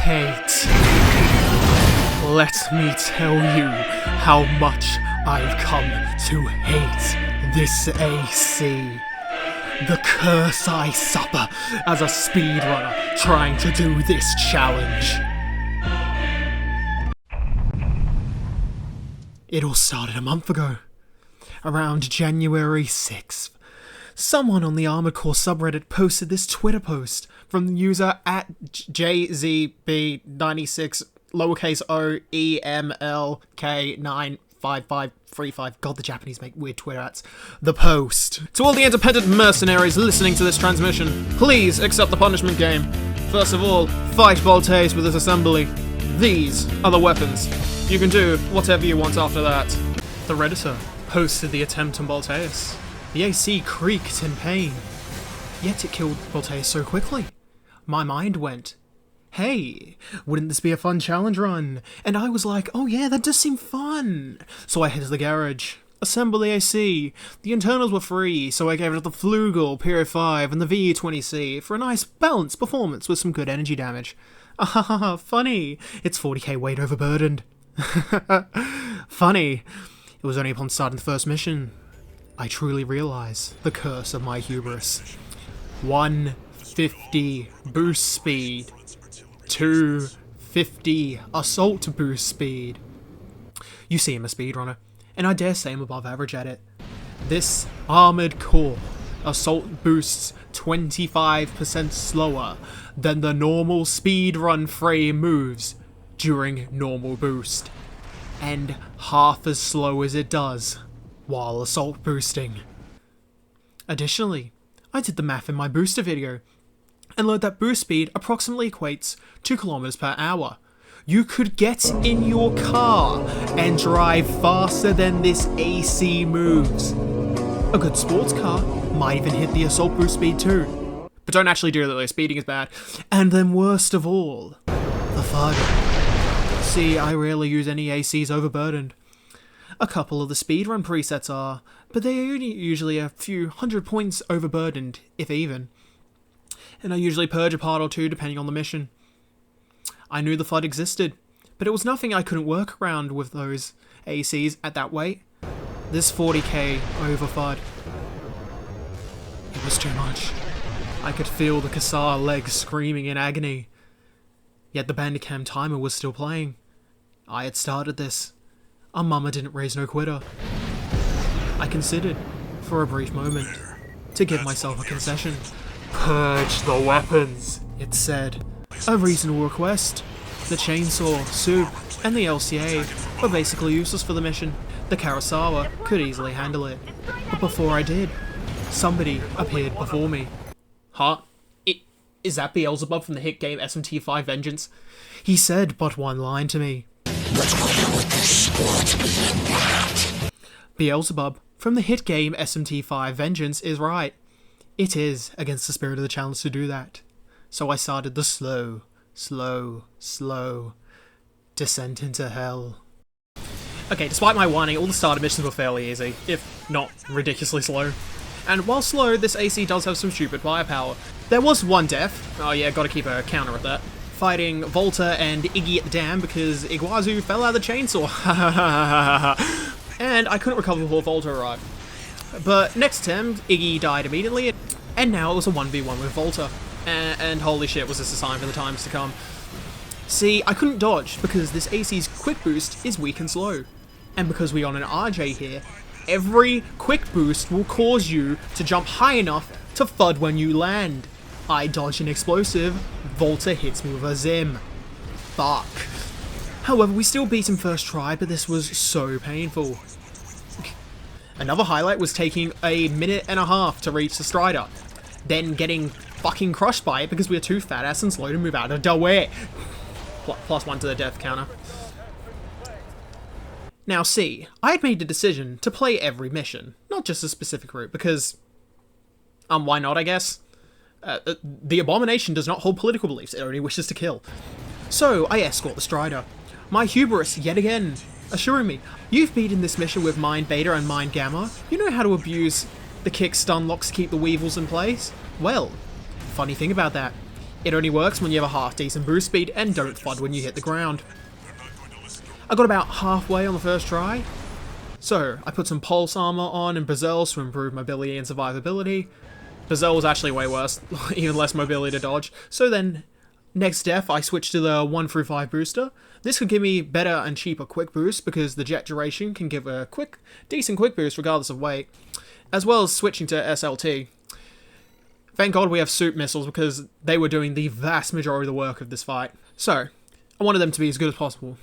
hate. Let me tell you how much I've come to hate this AC. The curse I suffer as a speedrunner trying to do this challenge. It all started a month ago, around January 6th. Someone on the Armored Core subreddit posted this Twitter post from the user at JZB96 lowercase o EMLK95535. God, the Japanese make weird Twitter ads. The post. To all the independent mercenaries listening to this transmission, please accept the punishment game. First of all, fight Voltaires with this assembly. These are the weapons. You can do whatever you want after that. The Redditor posted the attempt on Voltaires. The AC creaked in pain, yet it killed Voltaire so quickly. My mind went, hey, wouldn't this be a fun challenge run? And I was like, oh yeah, that does seem fun. So I headed to the garage, assembled the AC. The internals were free, so I gave it the Flugel Period 5 and the VE20C for a nice balanced performance with some good energy damage. Ah, funny. It's 40k weight overburdened. Funny. It was only upon starting the first mission I truly realise the curse of my hubris. 150 boost speed. 250 assault boost speed. You see I'm a speedrunner, and I dare say I'm above average at it. This Armored Core assault boosts 25% slower than the normal speedrun frame moves during normal boost, and half as slow as it does while assault boosting. Additionally, I did the math in my booster video and learned that boost speed approximately equates 2 kilometers per hour. You could get in your car and drive faster than this AC moves. A good sports car might even hit the assault boost speed too. But don't actually do that though, speeding is bad. And then worst of all, the FUD. See, I rarely use any ACs overburdened. A couple of the speedrun presets are, but they are usually a few hundred points overburdened, if even. And I usually purge a part or two depending on the mission. I knew the FUD existed, but it was nothing I couldn't work around with those ACs at that weight. This 40k over FUD. It was too much. I could feel the Kassar legs screaming in agony. Yet the Bandicam timer was still playing. I had started this. Our mama didn't raise no quitter. I considered, for a brief moment, to give myself a concession. Purge the weapons, it said. A reasonable request. The chainsaw, soup, and the LCA were basically useless for the mission. The Kurosawa could easily handle it. But before I did, somebody appeared before me. Huh? Is that Beelzebub from the hit game SMT5 Vengeance? He said but one line to me. Beelzebub from the hit game SMT5 Vengeance is right. It is against the spirit of the challenge to do that. So I started the slow descent into hell. Okay, despite my whining, all the starter missions were fairly easy, if not ridiculously slow. And while slow, this AC does have some stupid firepower. There was one death. Oh yeah, gotta keep a counter of that. Fighting Volta and Iggy at the dam because Iguazu fell out of the chainsaw. And I couldn't recover before Volta arrived. But next attempt, Iggy died immediately, and now it was a 1v1 with Volta. And holy shit, was this a sign for the times to come. See, I couldn't dodge because this AC's quick boost is weak and slow. And because we're on an RJ here, every quick boost will cause you to jump high enough to FUD when you land. I dodge an explosive, Volta hits me with a Zim. Fuck. However, we still beat him first try, but this was so painful. Another highlight was taking a minute and a half to reach the Strider, then getting fucking crushed by it because we were too fat ass and slow to move out of the way. +1 to the death counter. Now see, I had made the decision to play every mission, not just a specific route, because why not, I guess? The Abomination does not hold political beliefs, it only wishes to kill. So I escort the Strider. My hubris, yet again, assuring me, you've beaten this mission with Mind Beta and Mind Gamma. You know how to abuse the kick stun locks to keep the Weevils in place? Well, funny thing about that, It only works when you have a half decent boost speed and don't FUD when you hit the ground. I got about halfway on the first try. So, I put some pulse armor on and Brazils to improve mobility and survivability. Brazil was actually way worse, even less mobility to dodge. So then, next death, I switched to the 1 through 5 booster. This could give me better and cheaper quick boost because the jet duration can give a decent quick boost regardless of weight, as well as switching to SLT. Thank God we have soup missiles because they were doing the vast majority of the work of this fight. So, I wanted them to be as good as possible.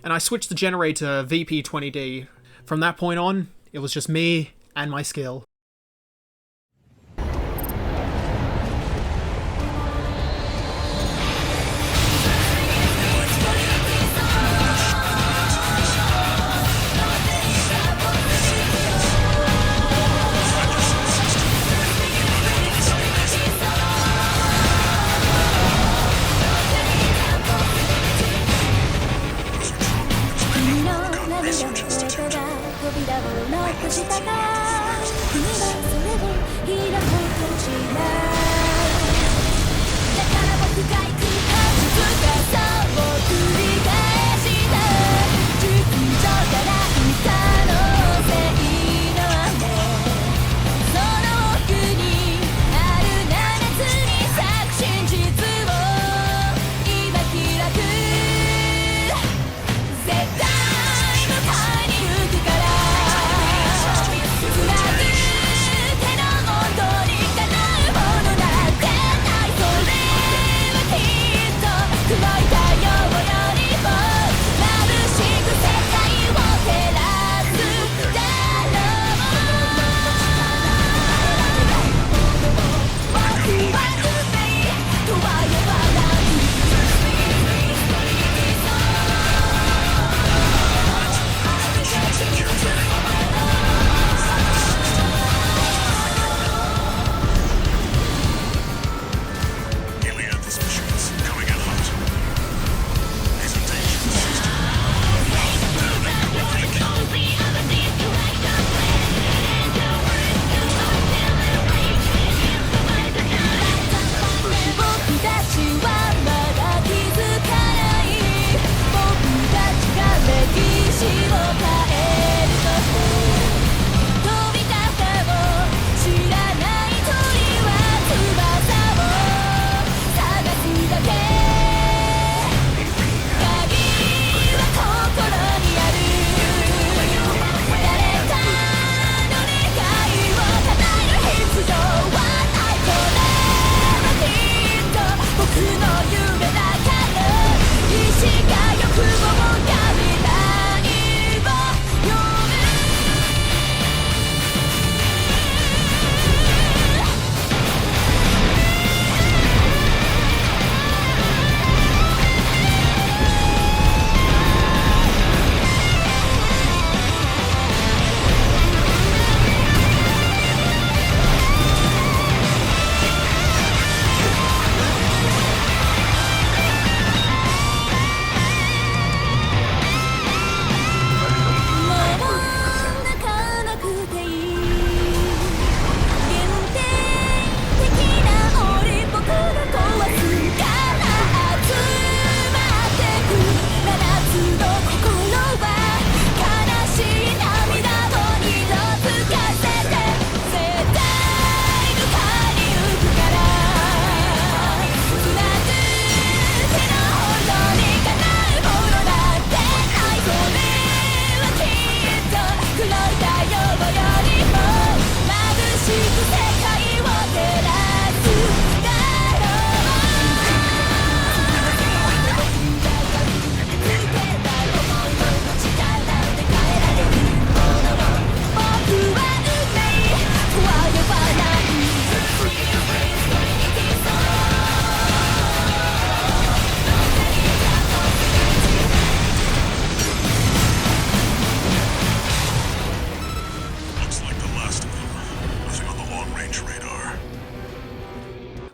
And I switched the generator VP20D. From that point on, it was just me and my skill.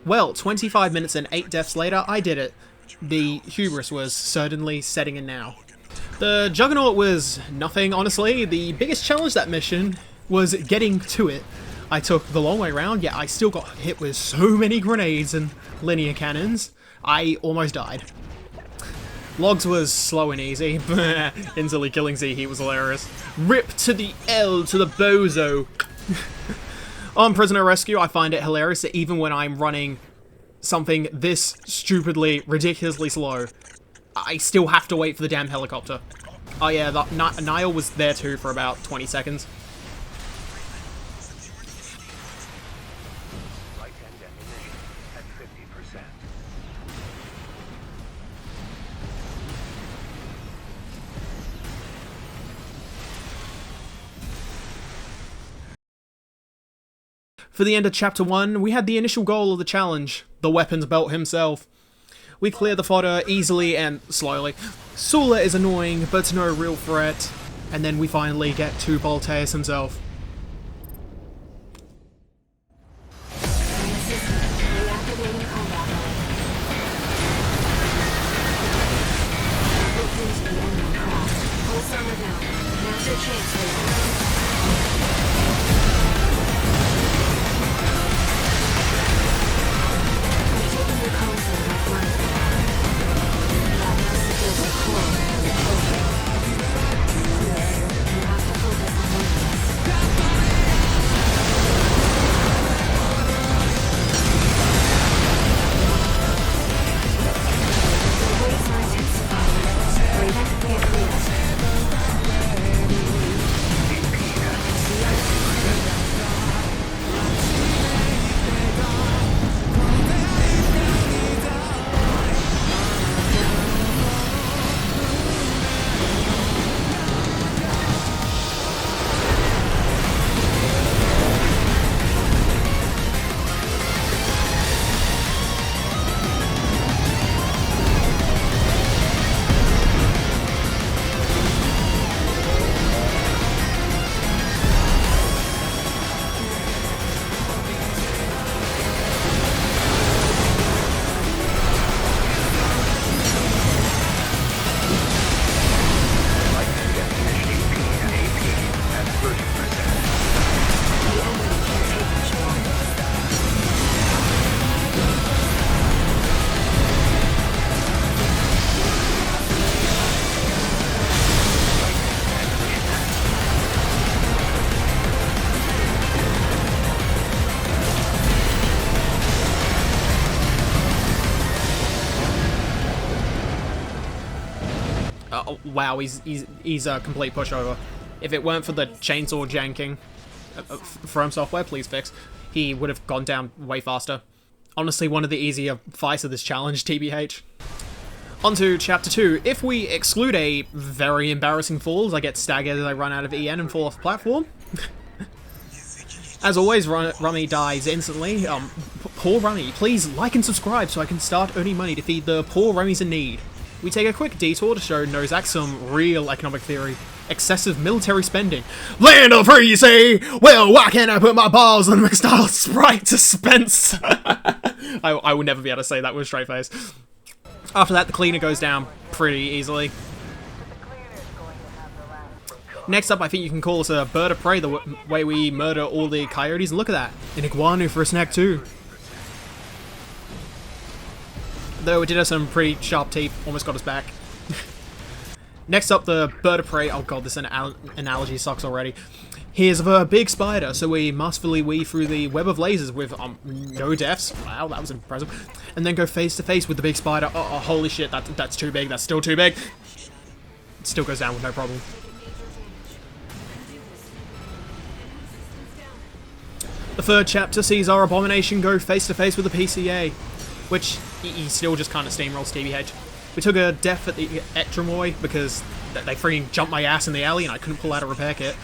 Well, 25 minutes and 8 deaths later, I did it. The hubris was certainly setting in now. The Juggernaut was nothing, honestly. The biggest challenge that mission was getting to it. I took the long way round, yet I still got hit with so many grenades and linear cannons. I almost died. Logs was slow and easy. Instantly killing Z-Heat was hilarious. Rip to the L to the bozo. On Prisoner Rescue, I find it hilarious that even when I'm running something this stupidly, ridiculously slow, I still have to wait for the damn helicopter. Oh yeah, Niall was there too for about 20 seconds. For the end of Chapter 1, we had the initial goal of the challenge, the weapons belt himself. We clear the fodder easily and slowly. Sula is annoying, but no real threat. And then we finally get to Voltaeus himself. Wow, he's a complete pushover. If it weren't for the chainsaw janking, From Software, please fix, he would have gone down way faster. Honestly, one of the easier fights of this challenge, TBH. On to Chapter 2. If we exclude a very embarrassing fall, as I get staggered as I run out of EN and fall off the platform. As always, Rummy dies instantly. Poor Rummy, please like and subscribe so I can start earning money to feed the poor Rummies in need. We take a quick detour to show Nozak some real economic theory. Excessive military spending. Land of free, say! Well, why can't I put my balls in the McDonald's Sprite dispense? I will never be able to say that with a straight face. After that, the cleaner goes down pretty easily. Next up, I think you can call us a bird of prey, the way we murder all the coyotes. And look at that, an iguana for a snack too. Though it did have some pretty sharp teeth, almost got us back. Next up, the bird of prey. Oh god, this analogy sucks already. Here's a big spider, so we masterfully weave through the web of lasers with no deaths. Wow, that was impressive. And then go face to face with the big spider. Oh, holy shit, that's too big. That's still too big. It still goes down with no problem. The third chapter sees our Abomination go face to face with the PCA, which he still just kind of steamrolls TBH. We took a death at the Etremoy because they freaking jumped my ass in the alley and I couldn't pull out a repair kit.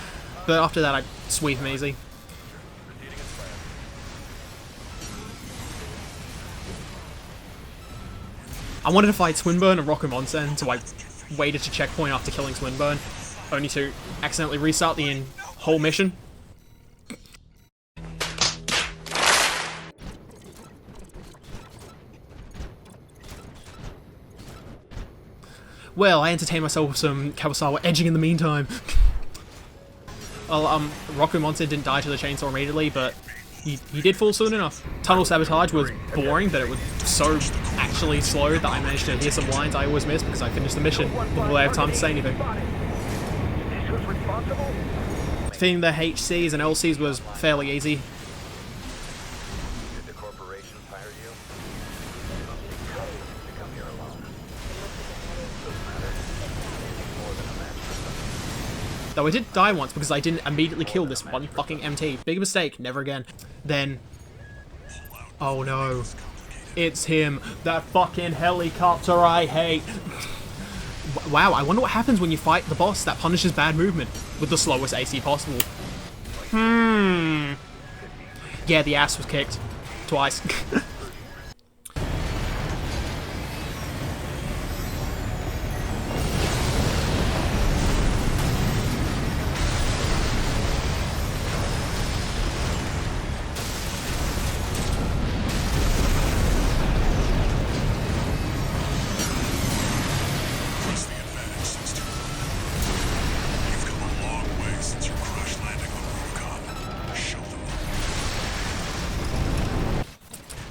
But after that, I sweep him easy. I wanted to fight Swinburne and Rockamonsen, so I waited to checkpoint after killing Swinburne, only to accidentally restart the whole mission. Well, I entertained myself with some Kawasawa edging in the meantime. Well, Roku Monster didn't die to the chainsaw immediately, but he did fall soon enough. Tunnel Sabotage was boring, but it was so actually slow that I managed to hear some lines I always miss because I finished the mission before I have time to say anything. Defeating the HCs and LCs was fairly easy. Though I did die once because I didn't immediately kill this one fucking MT. Big mistake, never again. Then... oh no. It's him. That fucking helicopter I hate. Wow, I wonder what happens when you fight the boss that punishes bad movement with the slowest AC possible. Yeah, the ass was kicked. Twice.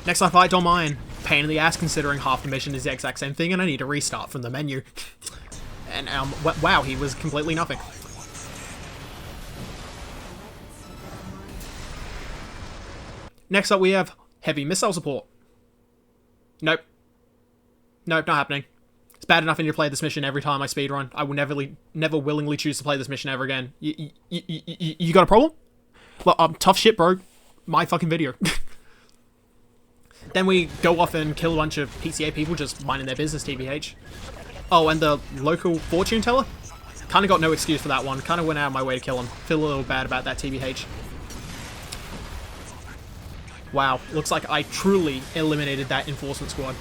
Next I fight Domine. Pain in the ass considering half the mission is the exact same thing and I need to restart from the menu. And wow, he was completely nothing. Next up we have heavy missile support. Nope. Nope, not happening. It's bad enough I need to play this mission every time I speedrun. I will never willingly choose to play this mission ever again. You got a problem? Well, tough shit, bro. My fucking video. Then we go off and kill a bunch of PCA people just minding their business, TBH. Oh, and the local fortune teller? Kinda got no excuse for that one. Kinda went out of my way to kill him. Feel a little bad about that, TBH. Wow, looks like I truly eliminated that enforcement squad.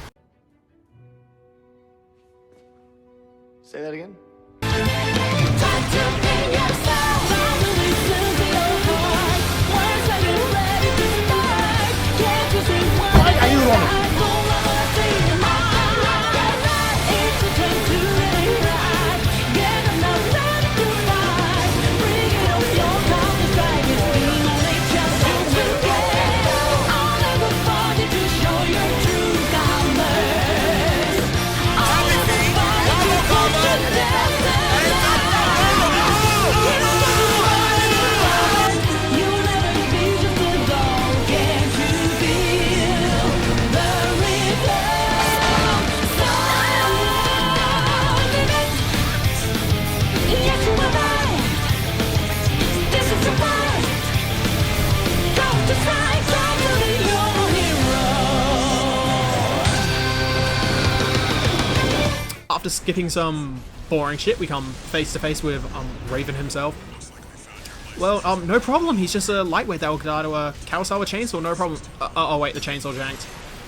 Say that again? Are you wrong? After skipping some boring shit, we come face to face with Raven himself. Well, no problem. He's just a lightweight that will die to a Kawasawa chainsaw. No problem. Oh wait, the chainsaw janked.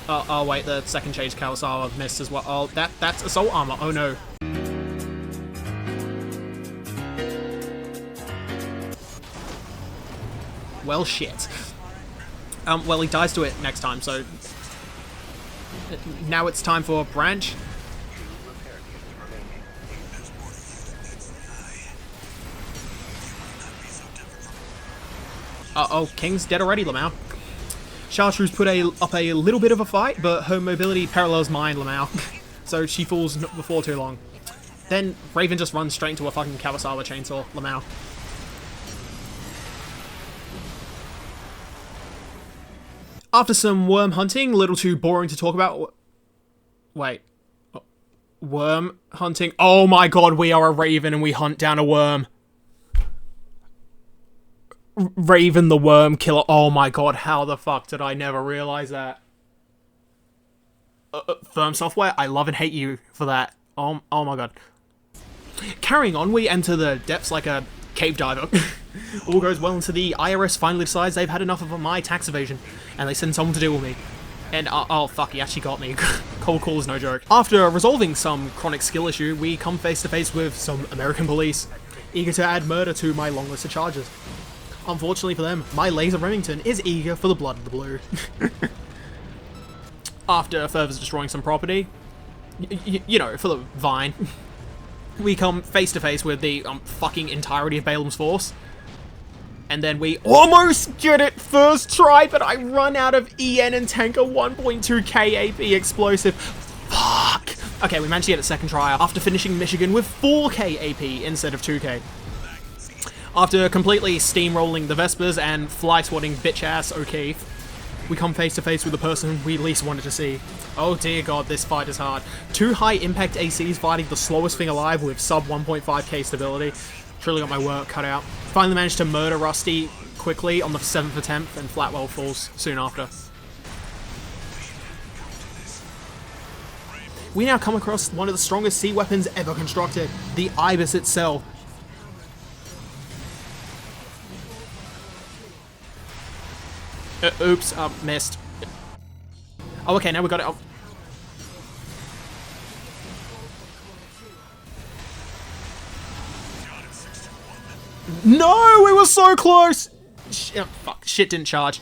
Oh wait, the second change Kawasawa missed as well. Oh, that's assault armor. Oh no. Well, shit. Well, he dies to it next time, so now it's time for Branch. Uh-oh, King's dead already, Lamau. Chartreuse put up a little bit of a fight, but her mobility parallels mine, Lamau. So she falls before too long. Then Raven just runs straight into a fucking Kawasawa chainsaw, Lamau. After some worm hunting, a little too boring to talk about. Wait. Worm hunting? Oh my god, we are a Raven and we hunt down a worm. Raven the worm killer. Oh my god, how the fuck did I never realize that? Firm Software, I love and hate you for that. Oh my god. Carrying on, we enter the depths like a cave diver. All goes well until the IRS finally decides they've had enough of my tax evasion, and they send someone to deal with me. And oh fuck, he actually got me. Cold call is no joke. After resolving some chronic skill issue, we come face to face with some American police, eager to add murder to my long list of charges. Unfortunately for them, my Laser Remington is eager for the blood of the blue. After further destroying some property, you know, for the vine, we come face to face with the fucking entirety of Balaam's force. And then we almost get it first try, but I run out of EN and tank a 1.2 KAP explosive. Fuck! Okay, we managed to get it second try after finishing Michigan with 4 KAP instead of 2K. After completely steamrolling the Vespers and fly-swatting bitch-ass O'Keefe, we come face to face with the person we least wanted to see. Oh dear god, this fight is hard. 2 high-impact ACs fighting the slowest thing alive with sub 1.5k stability. Truly got my work cut out. Finally managed to murder Rusty quickly on the 7th attempt, and Flatwell falls soon after. We now come across one of the strongest sea weapons ever constructed, the Ibis itself. Oops, missed. Oh, okay, now we got it. Oh. No, it was so close! Fuck, shit didn't charge.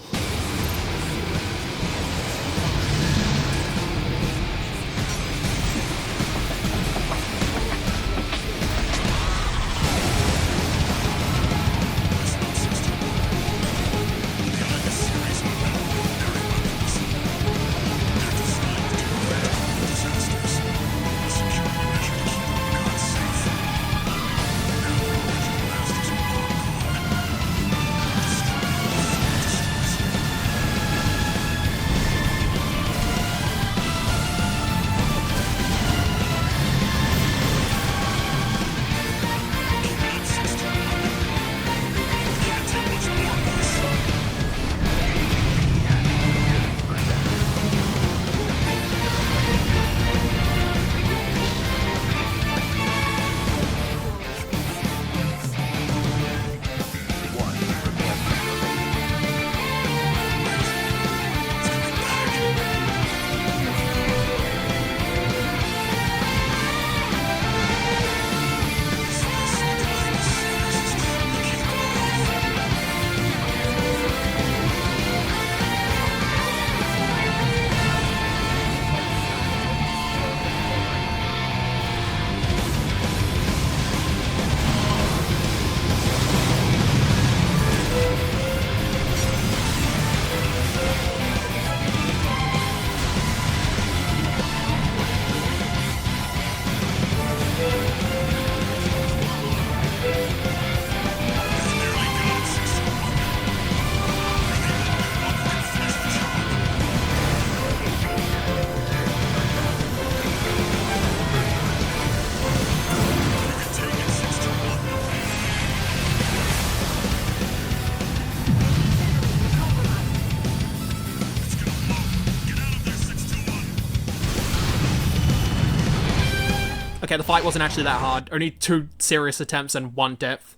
Okay, the fight wasn't actually that hard. Only 2 serious attempts and 1 depth.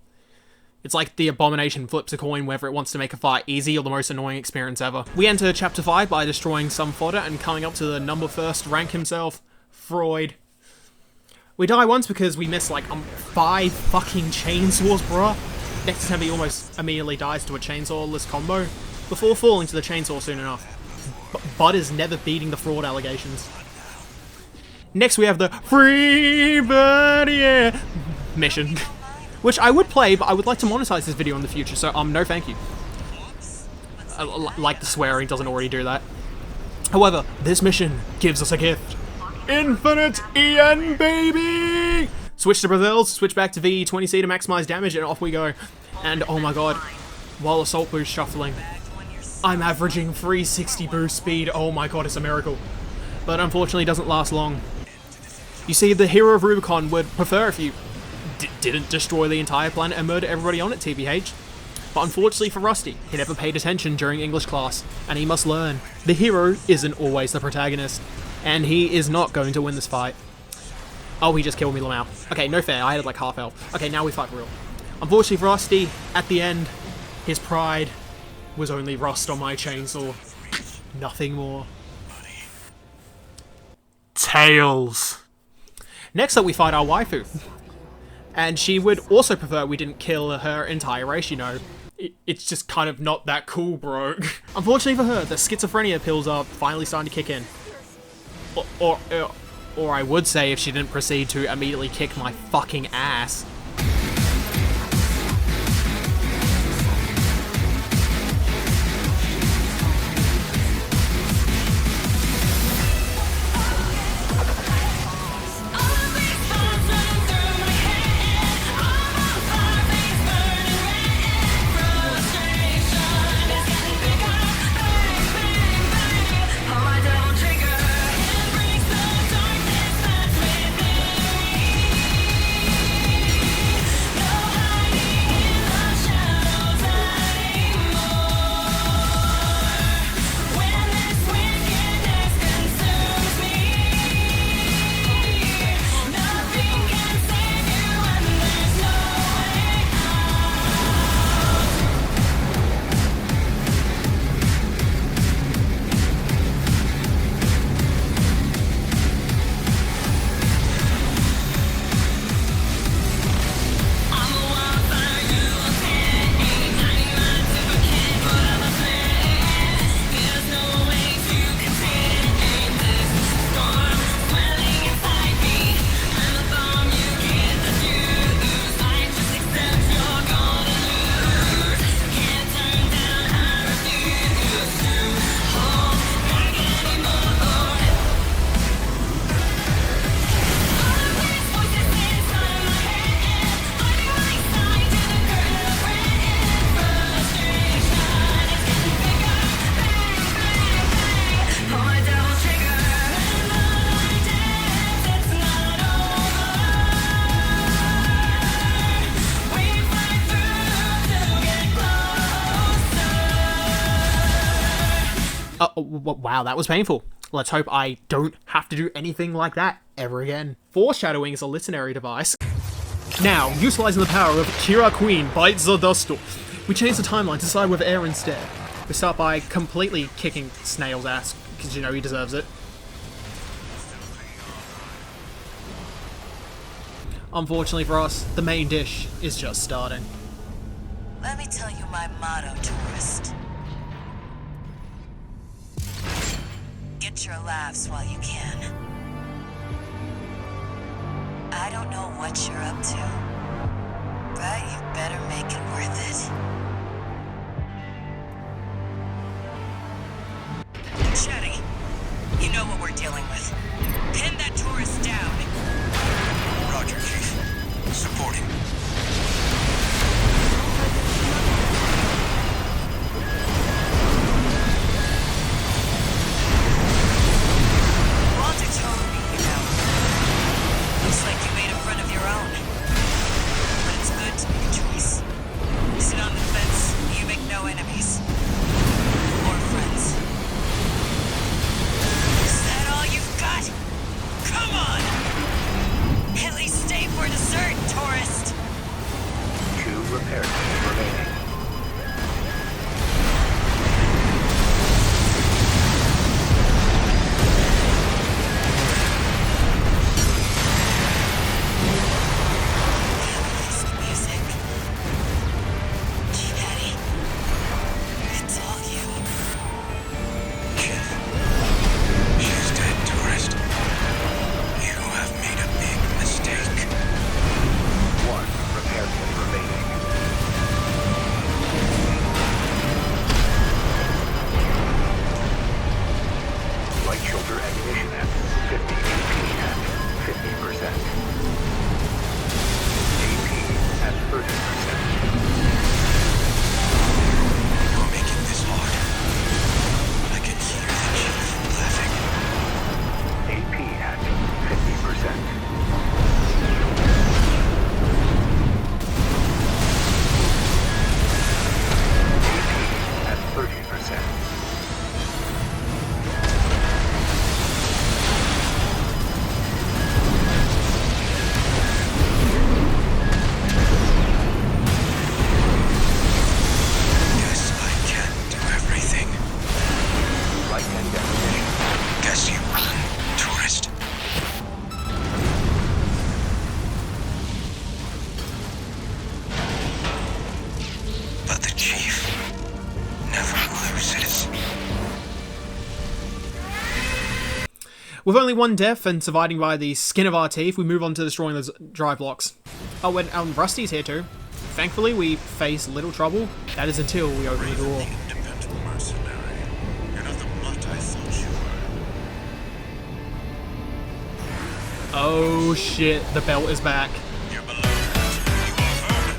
It's like the Abomination flips a coin whether it wants to make a fight easy or the most annoying experience ever. We enter Chapter 5 by destroying some fodder and coming up to the number 1st rank himself, Freud. We die once because we miss like 5 fucking chainsaws, bruh. Next attempt he almost immediately dies to a chainsaw-less combo, before falling to the chainsaw soon enough. Bud is never beating the fraud allegations. Next we have the Free Bird, yeah mission, which I would play, but I would like to monetize this video in the future, so no thank you. Like the swearing doesn't already do that. However, this mission gives us a gift. Infinite EN, baby! Switch to Brazils, switch back to VE20C to maximize damage, and off we go. And oh my god, while assault boost shuffling, I'm averaging 360 boost speed. Oh my god, it's a miracle. But unfortunately it doesn't last long. You see, the hero of Rubicon would prefer if you didn't destroy the entire planet and murder everybody on it, TBH. But unfortunately for Rusty, he never paid attention during English class, and he must learn. The hero isn't always the protagonist, and he is not going to win this fight. Oh, he just killed me, Lamau. Okay, no fair, I had like half health. Okay, now we fight for real. Unfortunately for Rusty, at the end, his pride was only rust on my chainsaw. Nothing more. Tails. Next up we fight our waifu. And she would also prefer we didn't kill her entire race, you know. It's just kind of not that cool, bro. Unfortunately for her, the schizophrenia pills are finally starting to kick in. Or I would say if she didn't proceed to immediately kick my fucking ass. Wow, that was painful. Let's hope I don't have to do anything like that ever again. Foreshadowing is a literary device. Now, utilising the power of Kira Queen bites the dust. We change the timeline to side with Air instead. We start by completely kicking Snail's ass, because you know he deserves it. Unfortunately for us, the main dish is just starting. Let me tell you my motto, tourist. Get your laughs while you can. I don't know what you're up to, but you better make it worth it. Chetty, you know what we're dealing with. Pin that tourist down. Roger, Chief. Supporting. Walter told me, you know. Looks like you made a friend of your own. But it's good to make a choice. Sit on the fence, you make no enemies. Or friends. Is that all you've got? Come on! At least stay for dessert, tourist! 2 repair kits remaining. This music. Chetty. It's all you. Chief. She's dead, tourist. You have made a big mistake. 1 repair kit remaining. Light shoulder ammunition at 50 AP at 50%. AP at 30%. You're making this hard. I can hear the chief laughing. AP at 50%. AP at 30%. Guess I can't do everything. Right hand definition. Guess you run, tourist. But the chief never loses. With only one death and surviving by the skin of our teeth, we move on to destroying those drive blocks. Oh, and Rusty's here too. Thankfully, we face little trouble. That is until we open the door. Independent mercenary. You're not the mutt I thought you were. Oh shit, the belt is back. You're below. You are vermin.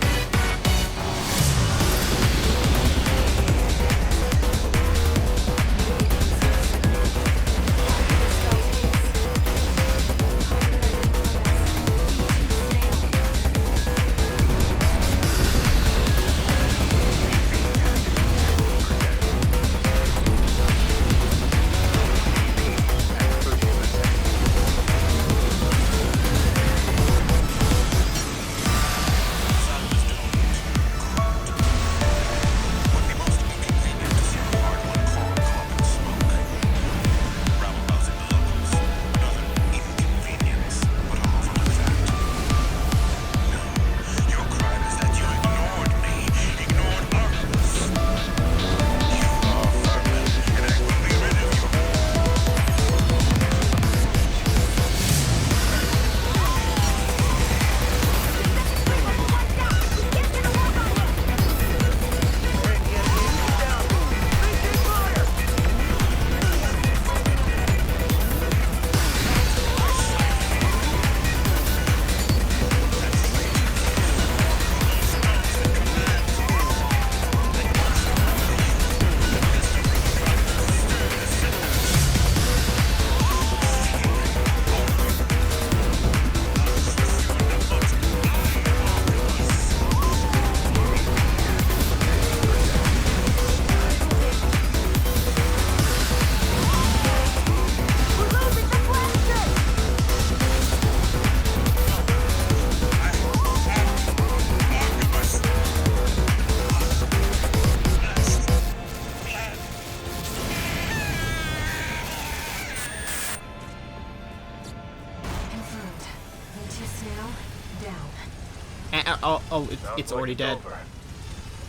It's already it's dead.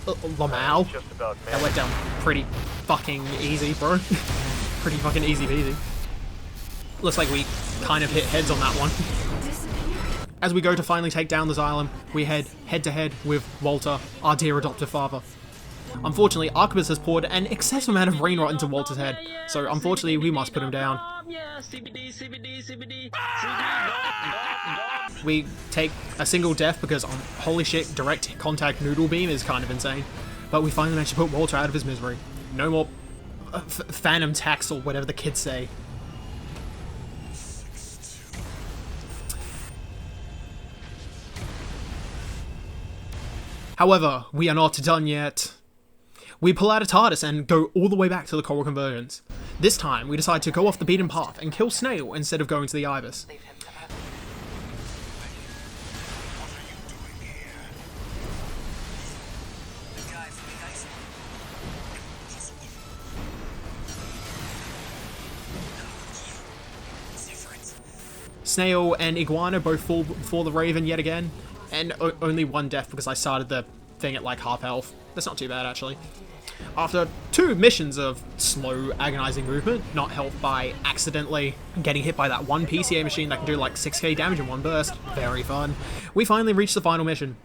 over. Lamau. Just about That went down pretty fucking easy, bro. Pretty fucking easy peasy. Looks like we kind of hit heads on that one. As we go to finally take down the Xylem, we head to head with Walter, our dear adoptive father. Unfortunately, Arquebus has poured an excessive amount of rain rot into Walter's head, so unfortunately we must put him down. We take a single death because, holy shit, direct contact noodle beam is kind of insane. But we finally managed to put Walter out of his misery. No more phantom tax or whatever the kids say. However, we are not done yet. We pull out a TARDIS and go all the way back to the Coral Convergence. This time, we decide to go off the beaten path and kill Snail instead of going to the Ibis. Snail and Iguana both fall before the Raven yet again, and only one death because I started the thing at like half health. That's not too bad actually. After 2 missions of slow, agonizing movement, not helped by accidentally getting hit by that one PCA machine that can do like 6k damage in one burst, very fun, we finally reach the final mission.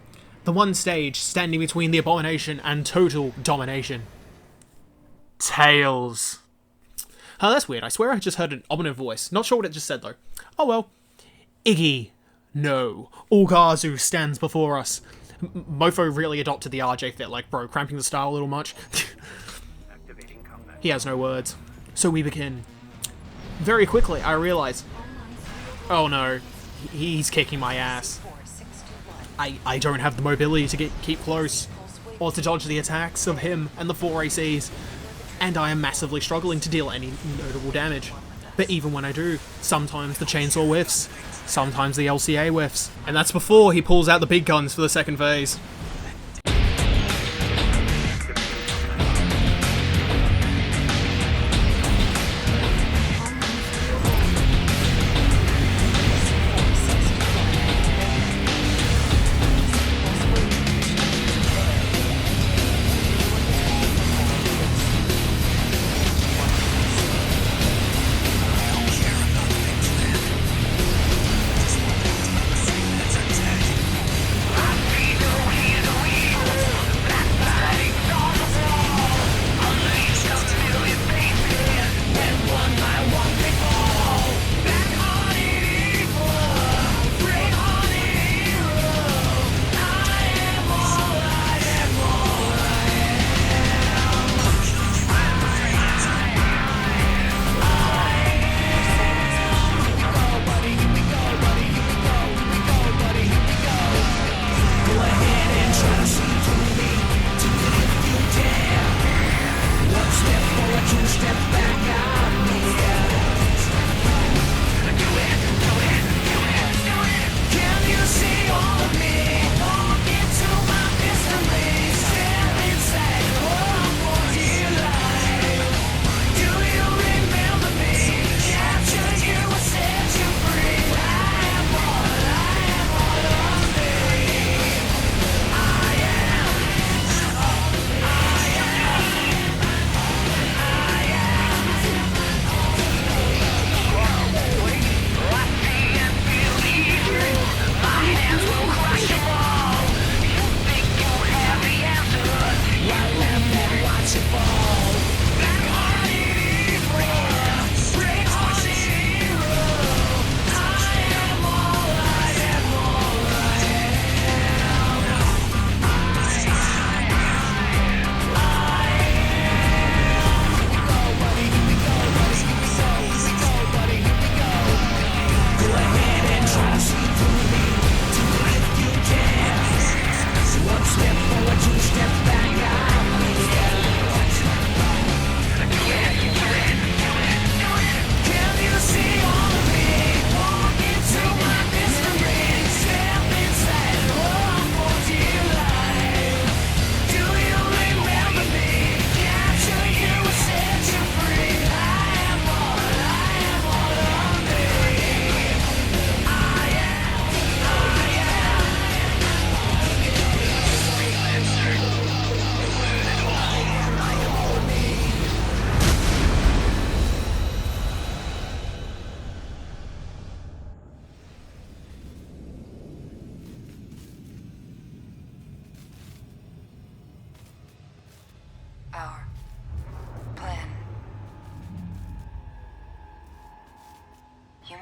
The one stage standing between the Abomination and total domination. Tails. Oh, that's weird. I swear I just heard an ominous voice. Not sure what it just said though. Oh well. Iggy. No. Orgazu stands before us. Mofo really adopted the RJ fit, like, bro, cramping the style a little much. He has no words. So we begin. Very quickly, I realize, oh no, he's kicking my ass. I don't have the mobility to keep close, or to dodge the attacks of him and the 4 ACs, and I am massively struggling to deal any notable damage. But even when I do, sometimes the chainsaw whiffs, sometimes the LCA whiffs, and that's before he pulls out the big guns for the second phase.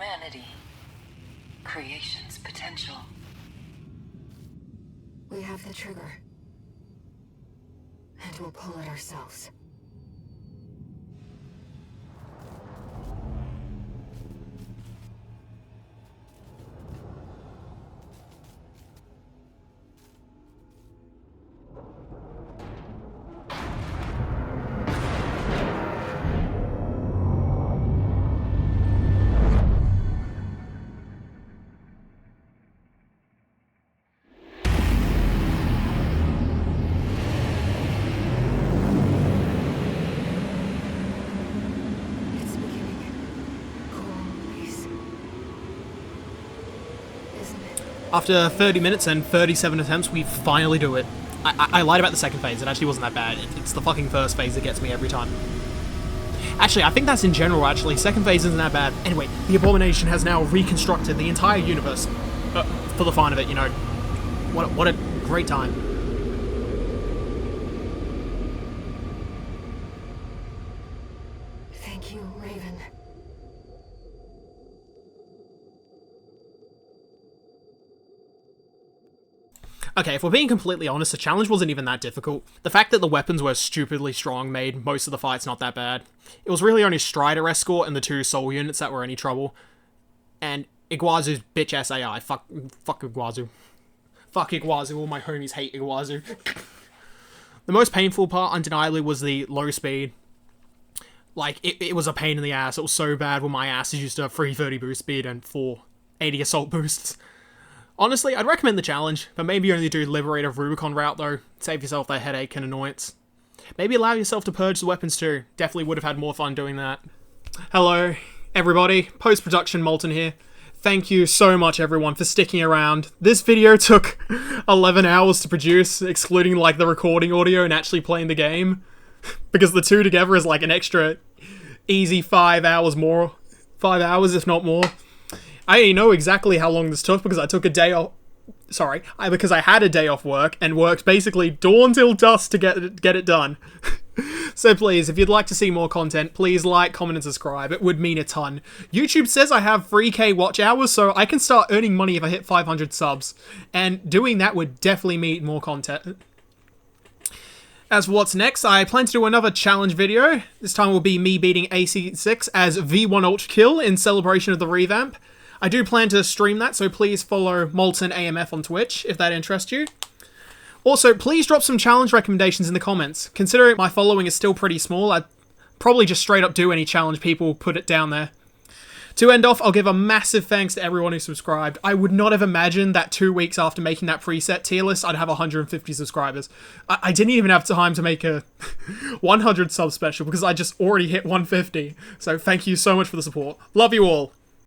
humanity. Creation's potential. We have the trigger. And we'll pull it ourselves. It's beginning. Cool place. Isn't it? After 30 minutes and 37 attempts, we finally do it. I lied about the second phase, it actually wasn't that bad. It's the fucking first phase that gets me every time. Actually, I think that's in general, actually. Second phase isn't that bad. Anyway, the Abomination has now reconstructed the entire universe. For the fun of it, you know. What a great time. Thank you, Raven. Okay, if we're being completely honest, the challenge wasn't even that difficult. The fact that the weapons were stupidly strong made most of the fights not that bad. It was really only Strider Escort and the 2 Soul units that were any trouble. And Iguazu's bitch-ass AI. Fuck Iguazu. Fuck Iguazu, all my homies hate Iguazu. The most painful part, undeniably, was the low speed. Like, it was a pain in the ass. It was so bad when my ass is used to 330 boost speed and 480 assault boosts. Honestly, I'd recommend the challenge, but maybe only do Liberator Rubicon route though. Save yourself that headache and annoyance. Maybe allow yourself to purge the weapons too. Definitely would have had more fun doing that. Hello, everybody. Post-production Molten here. Thank you so much everyone for sticking around. This video took 11 hours to produce, excluding like the recording audio and actually playing the game. Because the two together is like an extra easy 5 hours more. 5 hours if not more. I know exactly how long this took because I took a day off. Sorry, because I had a day off work and worked basically dawn till dusk to get it done. So please, if you'd like to see more content, please like, comment, and subscribe. It would mean a ton. YouTube says I have 3k watch hours, so I can start earning money if I hit 500 subs. And doing that would definitely mean more content. As for what's next, I plan to do another challenge video. This time will be me beating AC6 as V1 Ultra Kill in celebration of the revamp. I do plan to stream that, so please follow Molten AMF on Twitch if that interests you. Also, please drop some challenge recommendations in the comments. Considering my following is still pretty small, I'd probably just straight up do any challenge people put it down there. To end off, I'll give a massive thanks to everyone who subscribed. I would not have imagined that 2 weeks after making that preset tier list, I'd have 150 subscribers. I didn't even have time to make a 100 sub special because I just already hit 150. So thank you so much for the support. Love you all.